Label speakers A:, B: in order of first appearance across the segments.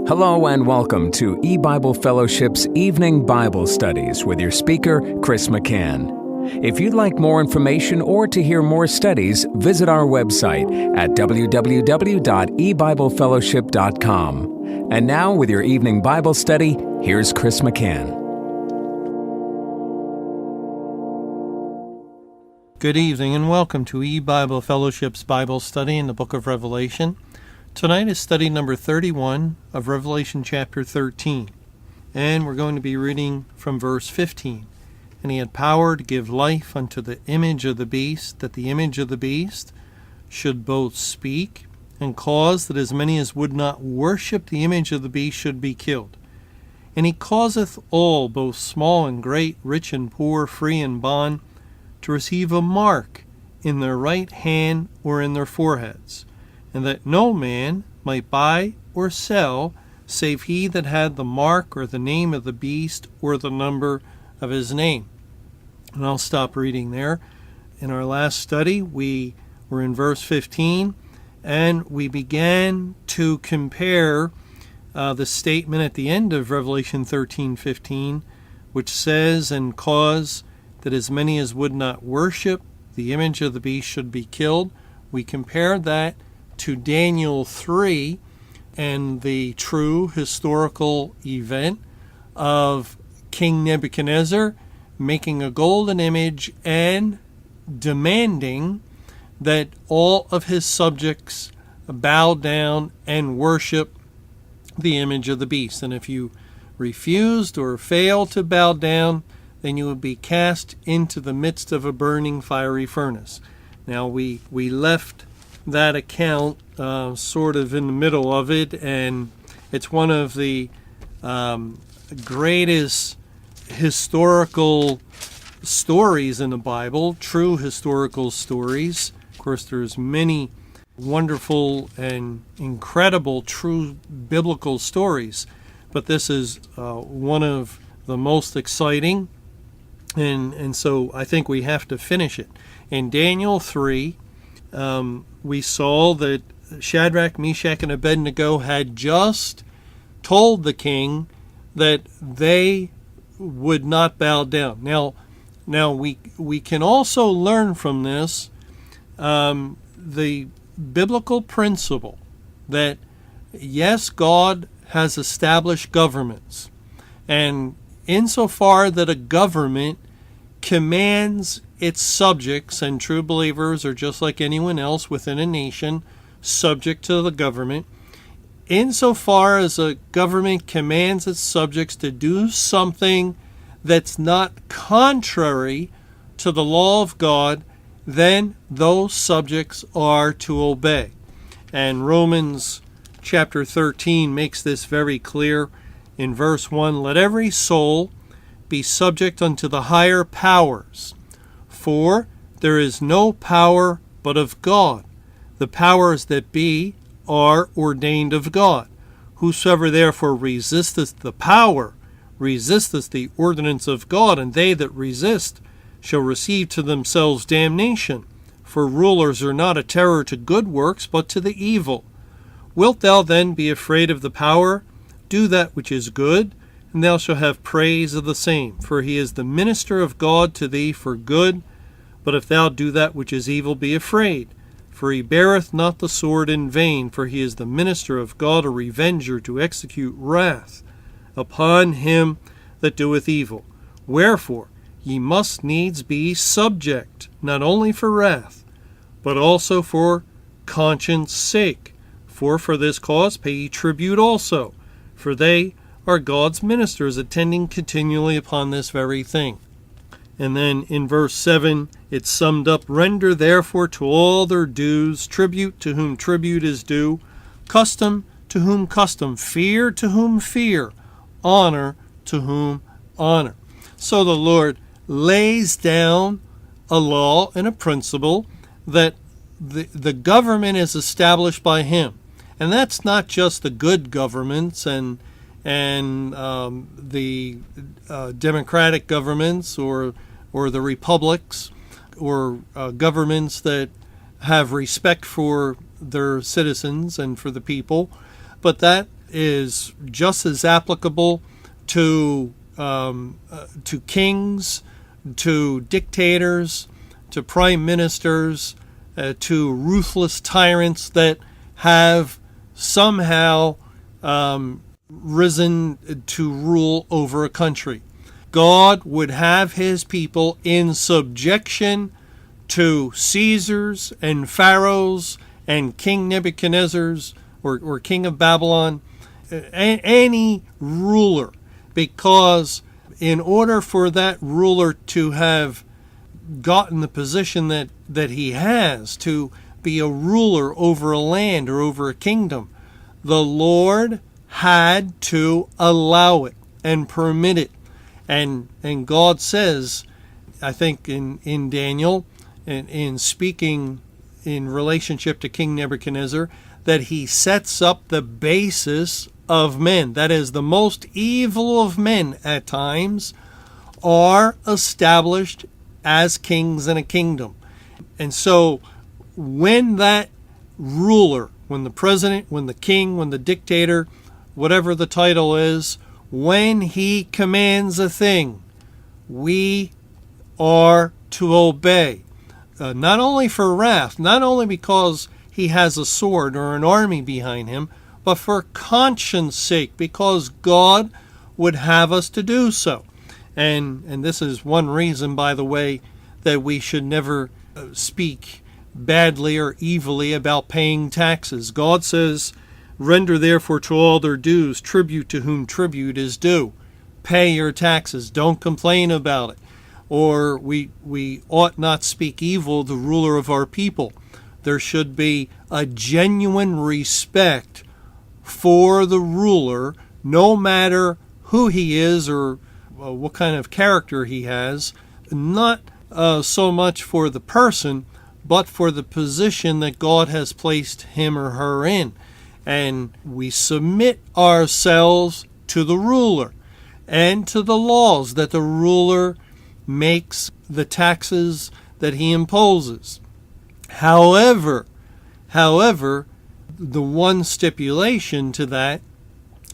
A: Hello and welcome to EBible Fellowship's Evening Bible Studies with your speaker, Chris McCann. If you'd like more information or to hear more studies, visit our website at www.ebiblefellowship.com. And now, with your evening Bible study, here's Chris McCann.
B: Good evening and welcome to EBible Fellowship's Bible study in the book of Revelation. Tonight is study number 31 of Revelation chapter 13, and we're going to be reading from verse 15. And he had power to give life unto the image of the beast, that the image of the beast should both speak and cause that as many as would not worship the image of the beast should be killed. And he causeth all, both small and great, rich and poor, free and bond, to receive a mark in their right hand or in their foreheads, and that no man might buy or sell, save he that had the mark or the name of the beast or the number of his name. And I'll stop reading there. In our last study, we were in verse 15, and we began to compare the statement at the end of Revelation 13:15, which says, and cause that as many as would not worship the image of the beast should be killed. We compared that to Daniel 3 and the true historical event of King Nebuchadnezzar making a golden image and demanding that all of his subjects bow down and worship the image of the beast. And if you refused or failed to bow down, then you would be cast into the midst of a burning fiery furnace. Now we left that account sort of in the middle of it, and it's one of the greatest historical stories in the Bible, true historical stories. Of course, there's many wonderful and incredible true biblical stories, but this is one of the most exciting, and so I think we have to finish it. In Daniel 3, we saw that Shadrach, Meshach, and Abednego had just told the king that they would not bow down. Now we can also learn from this the biblical principle that, yes, God has established governments, and insofar that a government commands its subjects, and true believers are just like anyone else within a nation, subject to the government. Insofar as a government commands its subjects to do something that's not contrary to the law of God, then those subjects are to obey. And Romans chapter 13 makes this very clear in verse 1. Let every soul be subject unto the higher powers, for there is no power but of God. The powers that be are ordained of God. Whosoever therefore resisteth the power, resisteth the ordinance of God, and they that resist shall receive to themselves damnation. For rulers are not a terror to good works, but to the evil. Wilt thou then be afraid of the power? Do that which is good, and thou shalt have praise of the same. For he is the minister of God to thee for good. But if thou do that which is evil, be afraid. For he beareth not the sword in vain, for he is the minister of God, a revenger to execute wrath upon him that doeth evil. Wherefore ye must needs be subject, not only for wrath, but also for conscience sake. For this cause pay ye tribute also, for they are God's ministers, attending continually upon this very thing. And then in verse 7, it's summed up, render therefore to all their dues, tribute to whom tribute is due, custom to whom custom, fear to whom fear, honor to whom honor. So the Lord lays down a law and a principle that the government is established by him. And that's not just the good governments and the democratic governments or the republics or governments that have respect for their citizens and for the people, but that is just as applicable to kings, to dictators, to prime ministers, to ruthless tyrants that have somehow risen to rule over a country. God would have his people in subjection to Caesars and Pharaohs and King Nebuchadnezzar's or King of Babylon, any ruler, because in order for that ruler to have gotten the position that he has, to be a ruler over a land or over a kingdom, the Lord had to allow it and permit it. And God says, I think in Daniel, in speaking in relationship to King Nebuchadnezzar, that he sets up the basis of men. That is, the most evil of men at times are established as kings in a kingdom. And so when that ruler, when the president, when the king, when the dictator, whatever the title is, when he commands a thing, we are to obey. Not only for wrath, not only because he has a sword or an army behind him, but for conscience sake, because God would have us to do so. And this is one reason, by the way, that we should never speak badly or evilly about paying taxes. God says, "Render therefore to all their dues, tribute to whom tribute is due." Pay your taxes. Don't complain about it. Or we ought not speak evil of the ruler of our people. There should be a genuine respect for the ruler, no matter who he is or what kind of character he has, not so much for the person, but for the position that God has placed him or her in. And we submit ourselves to the ruler and to the laws that the ruler makes, the taxes that he imposes. However, the one stipulation to that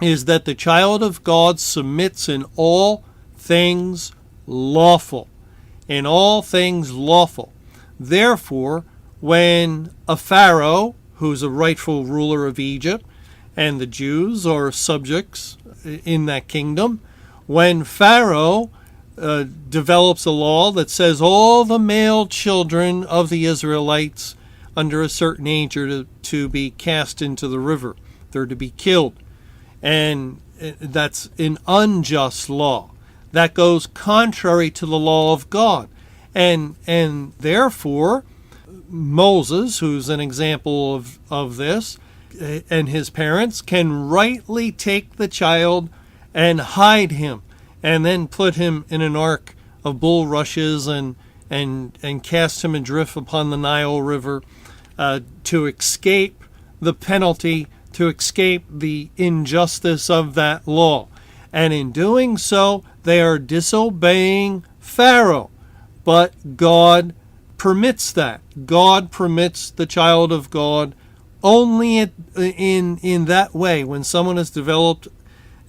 B: is that the child of God submits in all things lawful. In all things lawful. Therefore, when a Pharaoh, who's a rightful ruler of Egypt, and the Jews are subjects in that kingdom, when Pharaoh develops a law that says all the male children of the Israelites under a certain age are to be cast into the river. They're to be killed. And that's an unjust law. That goes contrary to the law of God. And therefore, Moses, who's an example of this, and his parents can rightly take the child and hide him, and then put him in an ark of bulrushes and cast him adrift upon the Nile River to escape the penalty, to escape the injustice of that law. And in doing so, they are disobeying Pharaoh. But God permits that. God permits the child of God only in that way, when someone has developed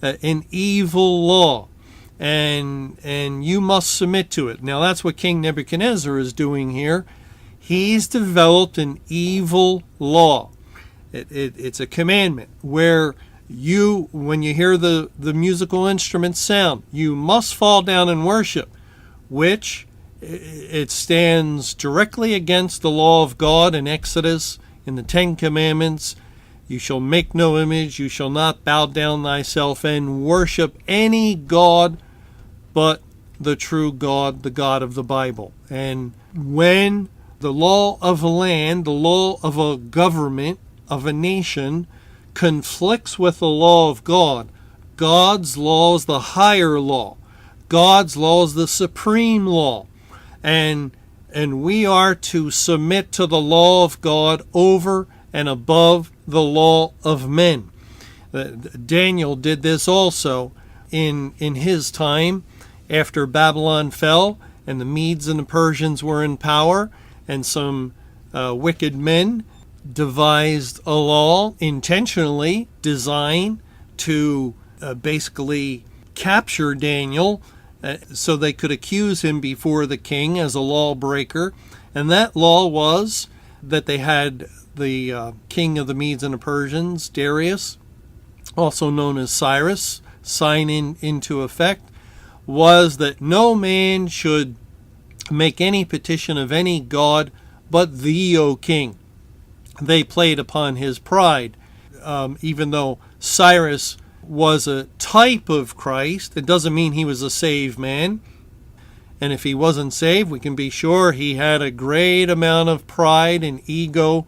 B: an evil law. And you must submit to it. Now that's what King Nebuchadnezzar is doing here. He's developed an evil law. It's a commandment where when you hear the musical instruments sound, you must fall down and worship, which it stands directly against the law of God in Exodus, in the Ten Commandments. You shall make no image, you shall not bow down thyself and worship any god but the true God, the God of the Bible. And when the law of a land, the law of a government, of a nation, conflicts with the law of God, God's law is the higher law. God's law is the supreme law. And we are to submit to the law of God over and above the law of men. Daniel did this also in his time after Babylon fell and the Medes and the Persians were in power, and some wicked men devised a law intentionally designed to basically capture Daniel so they could accuse him before the king as a lawbreaker. And that law was that they had the king of the Medes and the Persians, Darius, also known as Cyrus, sign into effect, was that no man should make any petition of any god but thee, O king. They played upon his pride. Even though Cyrus was a type of Christ, it doesn't mean he was a saved man. And if he wasn't saved, we can be sure he had a great amount of pride and ego,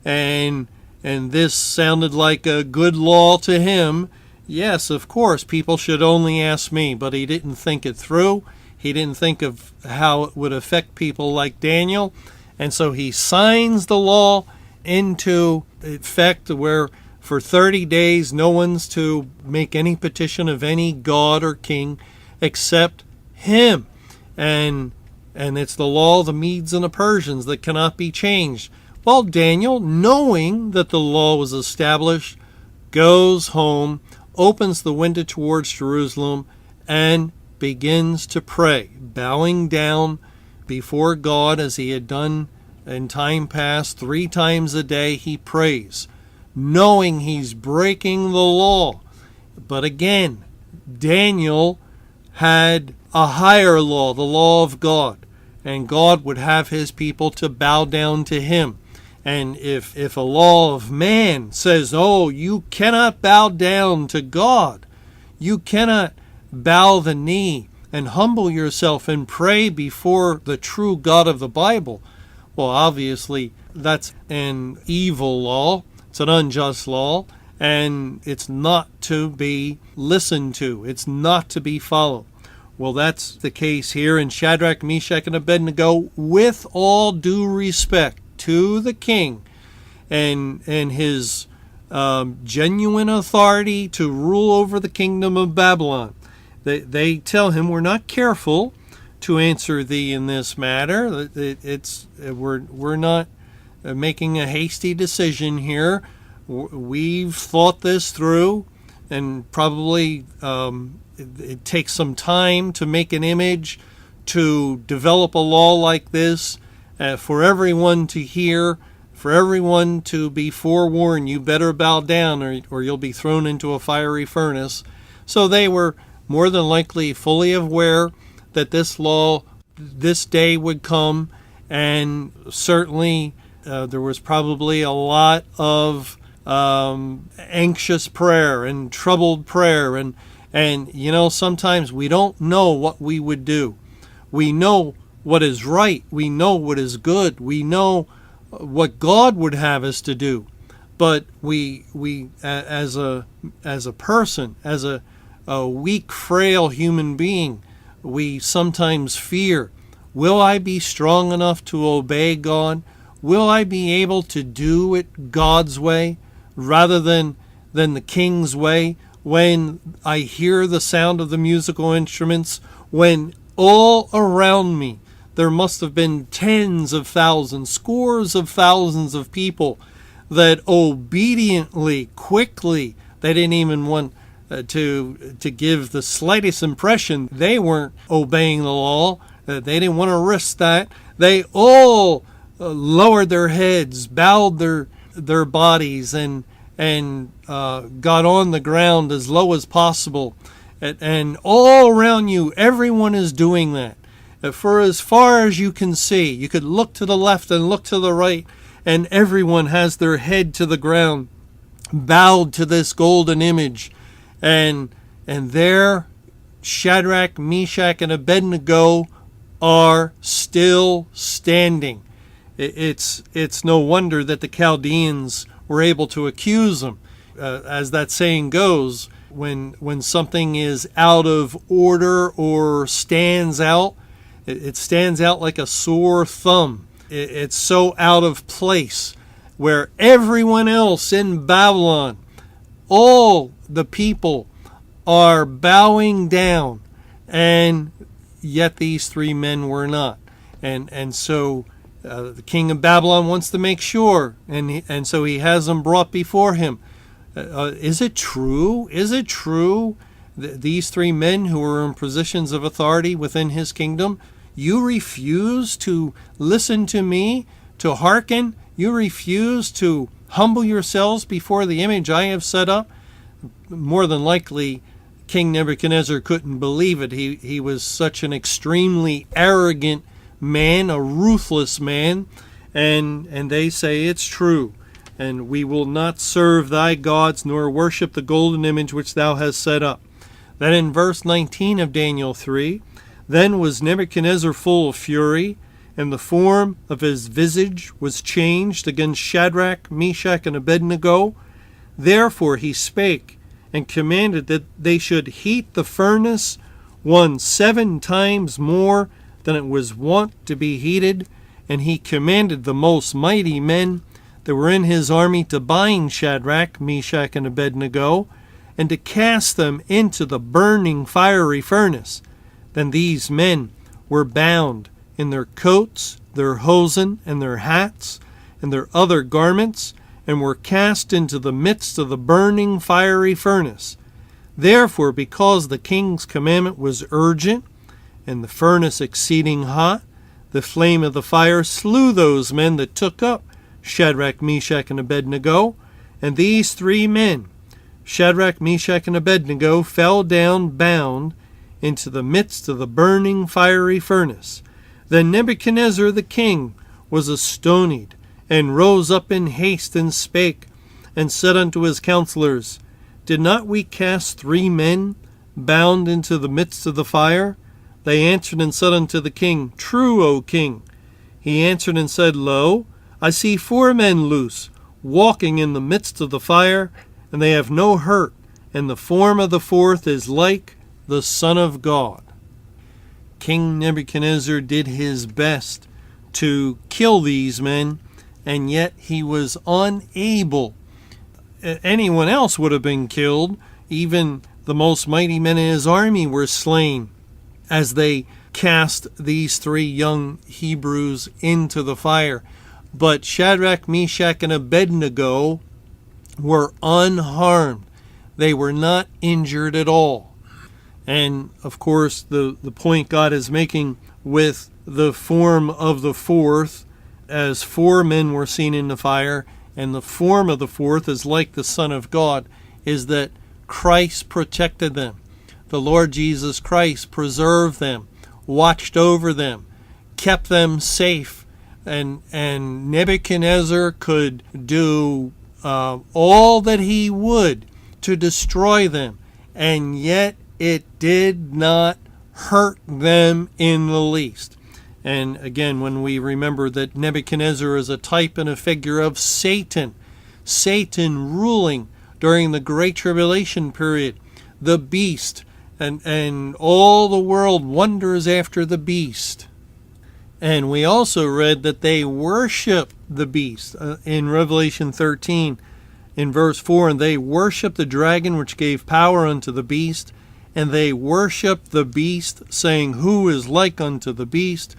B: and this sounded like a good law to him. Yes, of course, people should only ask me, but he didn't think it through. He didn't think of how it would affect people like Daniel, and so he signs the law into effect where for 30 days no one's to make any petition of any god or king except him. And it's the law of the Medes and the Persians that cannot be changed. Well, Daniel, knowing that the law was established, goes home, opens the window towards Jerusalem, and begins to pray, bowing down before God as he had done in time past. 3 times a day he prays, knowing he's breaking the law. But again, Daniel had a higher law, the law of God, and God would have his people to bow down to him. And if a law of man says, oh, you cannot bow down to God, you cannot bow the knee and humble yourself and pray before the true God of the Bible, well, obviously that's an evil law, it's an unjust law, and it's not to be listened to, it's not to be followed. Well, that's the case here in Shadrach, Meshach, and Abednego, with all due respect to the king and his genuine authority to rule over the kingdom of Babylon. They tell him, we're not careful to answer thee in this matter. We're not making a hasty decision here. We've thought this through, and probably it takes some time to make an image, to develop a law like this, for everyone to hear, for everyone to be forewarned, you better bow down or you'll be thrown into a fiery furnace. So they were more than likely fully aware that this law, this day would come, and certainly there was probably a lot of anxious prayer and troubled prayer, and you know, sometimes we don't know what we would do. We know what is right, we know what is good, we know what God would have us to do, but we as a person, as a weak, frail human being, we sometimes fear, will I be strong enough to obey God? Will I be able to do it God's way rather than the king's way? When I hear the sound of the musical instruments, when all around me there must have been tens of thousands, scores of thousands of people that obediently, quickly, they didn't even want to give the slightest impression they weren't obeying the law. They didn't want to risk that. They all lowered their heads, bowed their bodies, and got on the ground as low as possible. And all around you, everyone is doing that. For as far as you can see, you could look to the left and look to the right, and everyone has their head to the ground, bowed to this golden image. And there, Shadrach, Meshach, and Abednego are still standing. It's no wonder that the Chaldeans were able to accuse them. As that saying goes, when something is out of order or stands out, it stands out like a sore thumb. It's so out of place, where everyone else in Babylon, all the people are bowing down, and yet these 3 men were not. And so The king of Babylon wants to make sure, and so he has them brought before him. Is it true? Is it true that these three men who are in positions of authority within his kingdom, you refuse to listen to me, to hearken? You refuse to humble yourselves before the image I have set up? More than likely, King Nebuchadnezzar couldn't believe it. He was such an extremely arrogant man, a ruthless man, and they say it's true. And we will not serve thy gods, nor worship the golden image which thou hast set up. Then in verse 19 of Daniel 3, then was Nebuchadnezzar full of fury, and the form of his visage was changed against Shadrach, Meshach, and Abednego. Therefore he spake, and commanded that they should heat the furnace 7 times more than it was wont to be heated. And he commanded the most mighty men that were in his army to bind Shadrach, Meshach, and Abednego, and to cast them into the burning fiery furnace. Then these men were bound in their coats, their hosen, and their hats, and their other garments, and were cast into the midst of the burning fiery furnace. Therefore, because the king's commandment was urgent, and the furnace exceeding hot, the flame of the fire slew those men that took up Shadrach, Meshach, and Abednego. And these three men, Shadrach, Meshach, and Abednego, fell down bound into the midst of the burning fiery furnace. Then Nebuchadnezzar the king was astonied, and rose up in haste, and spake, and said unto his counselors, Did not we cast 3 men bound into the midst of the fire? They answered and said unto the king, True, O king. He answered and said, Lo, I see 4 men loose, walking in the midst of the fire, and they have no hurt, and the form of the 4th is like the Son of God. King Nebuchadnezzar did his best to kill these men, and yet he was unable. Anyone else would have been killed. Even the most mighty men in his army were slain as they cast these 3 young Hebrews into the fire. But Shadrach, Meshach, and Abednego were unharmed. They were not injured at all. And, of course, the point God is making with the form of the 4th, as 4 men were seen in the fire, and the form of the 4th is like the Son of God, is that Christ protected them. The Lord Jesus Christ preserved them, watched over them, kept them safe, and Nebuchadnezzar could do all that he would to destroy them, and yet it did not hurt them in the least. And again, when we remember that Nebuchadnezzar is a type and a figure of Satan, Satan ruling during the Great Tribulation period, the beast, and all the world wonders after the beast. And we also read that they worship the beast in Revelation 13 in verse 4, and they worship the dragon which gave power unto the beast, and they worship the beast, saying, Who is like unto the beast?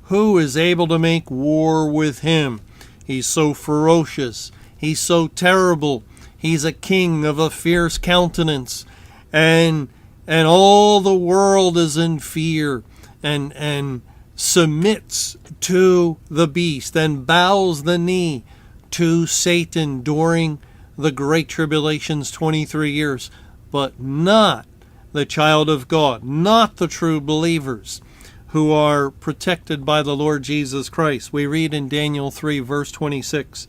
B: Who is able to make war with him? He's so ferocious. He's so terrible. He's a king of a fierce countenance. And all the world is in fear and submits to the beast and bows the knee to Satan during the Great Tribulation's 23 years. But not the child of God, not the true believers who are protected by the Lord Jesus Christ. We read in Daniel 3, verse 26,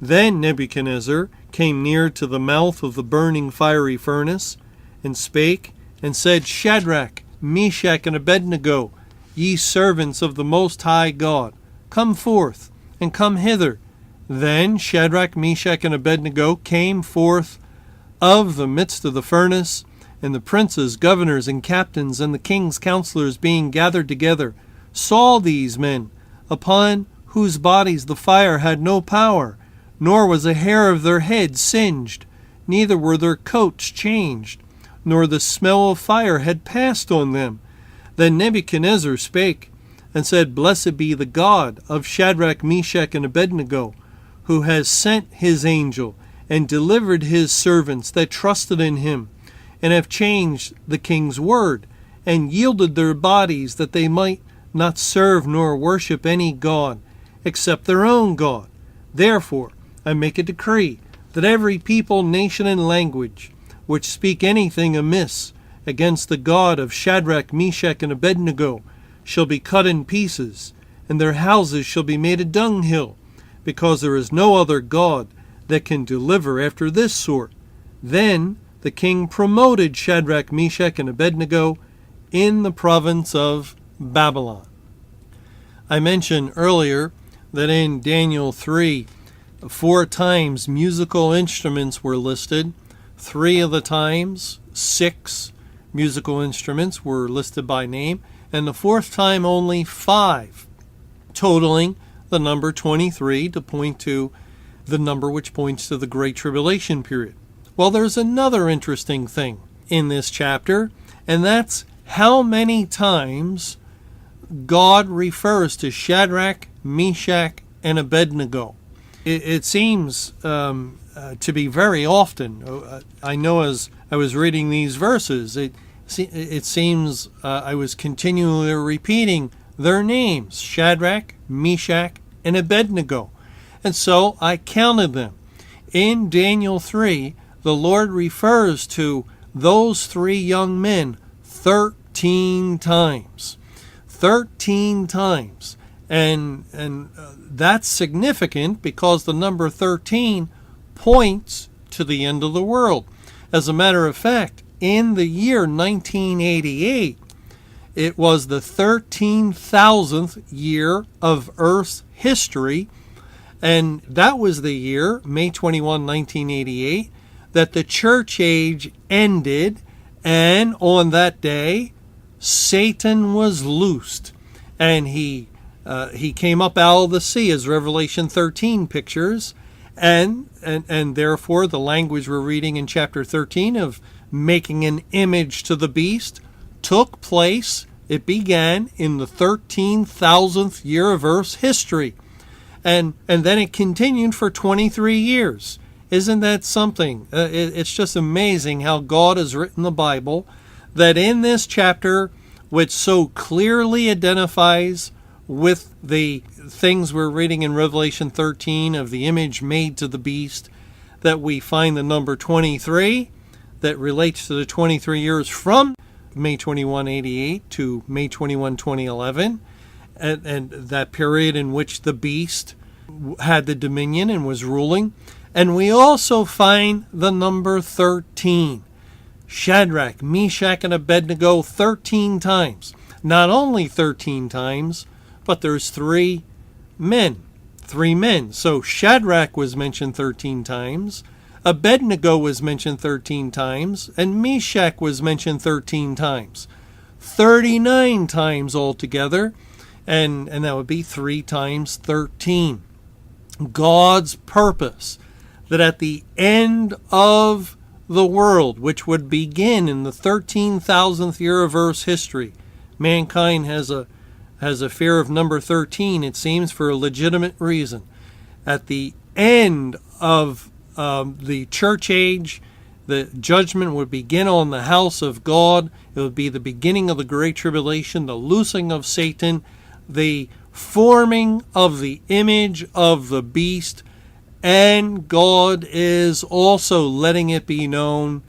B: Then Nebuchadnezzar came near to the mouth of the burning fiery furnace, and spake, and said, Shadrach, Meshach, and Abednego, ye servants of the Most High God, come forth, and come hither. Then Shadrach, Meshach, and Abednego came forth of the midst of the furnace, and the princes, governors, and captains, and the king's counselors being gathered together, saw these men, upon whose bodies the fire had no power, nor was a hair of their head singed, neither were their coats changed, nor the smell of fire had passed on them. Then Nebuchadnezzar spake, and said, Blessed be the God of Shadrach, Meshach, and Abednego, who has sent his angel and delivered his servants that trusted in him, and have changed the king's word, and yielded their bodies that they might not serve nor worship any god except their own God. Therefore I make a decree that every people, nation, and language which speak anything amiss against the God of Shadrach, Meshach, and Abednego shall be cut in pieces, and their houses shall be made a dunghill, because there is no other God that can deliver after this sort. Then the king promoted Shadrach, Meshach, and Abednego in the province of Babylon. I mentioned earlier that in Daniel 3, 4 times musical instruments were listed. 3 of the times, 6 musical instruments were listed by name, and the 4th time only 5, totaling the number 23 to point to the number which points to the Great Tribulation period. Well, there's another interesting thing in this chapter, and that's how many times God refers to Shadrach, Meshach, and Abednego. It seems to be very often. I know as I was reading these verses, it seems I was continually repeating their names, Shadrach, Meshach, and Abednego. And so I counted them. In Daniel 3, the Lord refers to those 3 young men 13 times. 13 times. And that's significant because the number 13 points to the end of the world. As a matter of fact, in the year 1988, it was the 13,000th year of Earth's history, and that was the year, May 21, 1988, that the church age ended, and on that day, Satan was loosed, and he came up out of the sea, as Revelation 13 pictures, and therefore the language we're reading in chapter 13 of making an image to the beast took place. It began in the 13,000th year of Earth's history, and then it continued for 23 years. Isn't that something? It's just amazing how God has written the Bible, that in this chapter, which so clearly identifies with the things we're reading in Revelation 13 of the image made to the beast, that we find the number 23 that relates to the 23 years from May 21, 88 to May 21, 2011, and that period in which the beast had the dominion and was ruling. And we also find the number 13. Shadrach, Meshach, and Abednego 13 times. Not only 13 times, but there's 3 men. 3 men. So Shadrach was mentioned 13 times, Abednego was mentioned 13 times, and Meshach was mentioned 13 times. 39 times altogether, and that would be 3 times 13. God's purpose that at the end of the world, which would begin in the 13,000th year of Earth's history, mankind has a fear of number 13, it seems, for a legitimate reason. At the end of the church age, the judgment would begin on the house of God. It would be the beginning of the Great Tribulation, the loosing of Satan, the forming of the image of the beast, and God is also letting it be known,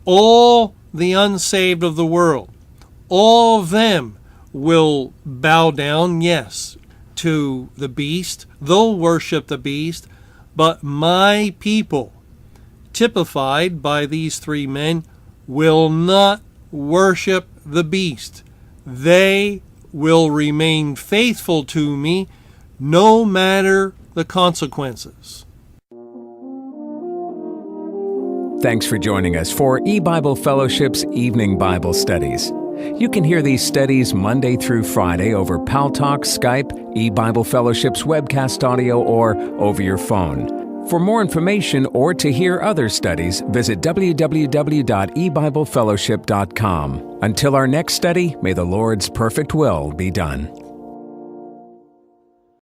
B: all the unsaved of the world, all of them will bow down, yes, to the beast. They'll worship the beast, but my people, typified by these 3 men, will not worship the beast. They will remain faithful to me no matter the consequences.
A: Thanks for joining us for EBible Fellowship's Evening Bible Studies. You can hear these studies Monday through Friday over Paltalk, Skype, EBible Fellowship's webcast audio, or over your phone. For more information or to hear other studies, visit www.ebiblefellowship.com. Until our next study, may the Lord's perfect will be done.